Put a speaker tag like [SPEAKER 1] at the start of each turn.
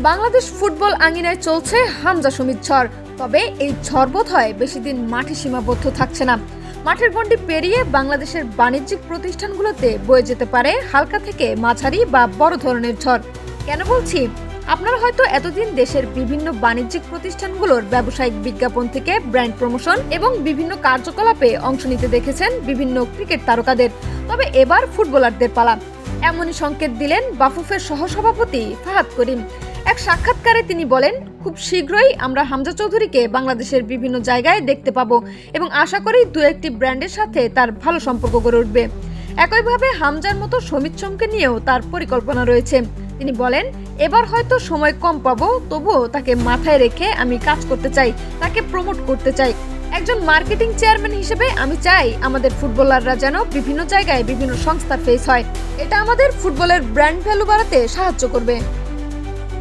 [SPEAKER 1] Bangladesh football আঙিনায় চলছে হামজা সমিত ঝড়। তবে এই ঝড় বোধ হয় বেশি দিন মাঠে সীমাবদ্ধ থাকছে না। মাঠের গণ্ডি পেরিয়ে বাংলাদেশের বাণিজ্যিক প্রতিষ্ঠানগুলোতে বয়ে যেতে পারে হালকা থেকে মাঝারি বা বড় ধরনের ঝড়। কেন বলছি? আপনারা হয়তো এতদিন দেশের বিভিন্ন বাণিজ্যিক প্রতিষ্ঠানগুলোর ব্যবসায়িক বিজ্ঞাপন থেকে ব্র্যান্ড প্রমোশন এবং বিভিন্ন কার্যকলাপে অংশ নিতে দেখেছেন বিভিন্ন ক্রিকেট তারকাদের। তবে এবার ফুটবলারদের পালা। এমনই সংকেত দিলেন বাফুফের সহসভাপতি ফাহাদ করিম। এক সাক্ষাৎকারে তিনি বলেন, খুব শীঘ্রই আমরা হামজা চৌধুরীকে বাংলাদেশের বিভিন্ন জায়গায় দেখতে পাবো এবং আশা করি দু একটি ব্র্যান্ডের সাথে তার ভালো সম্পর্ক গড়ে উঠবে। একইভাবে হামজার মতো সমিত সোমকে নিয়েও তার পরিকল্পনা রয়েছে। তিনি বলেন, এবার হয়তো সময় কম পাবো, তবুও তাকে মাথায় রেখে আমি কাজ করতে চাই, তাকে প্রমোট করতে চাই। একজন মার্কেটিং চেয়ারম্যান হিসেবে আমি চাই আমাদের ফুটবলাররা যেন বিভিন্ন জায়গায় বিভিন্ন সংস্থার ফেস হয়। এটা আমাদের ফুটবলের ব্র্যান্ড ভ্যালু বাড়াতে সাহায্য করবে।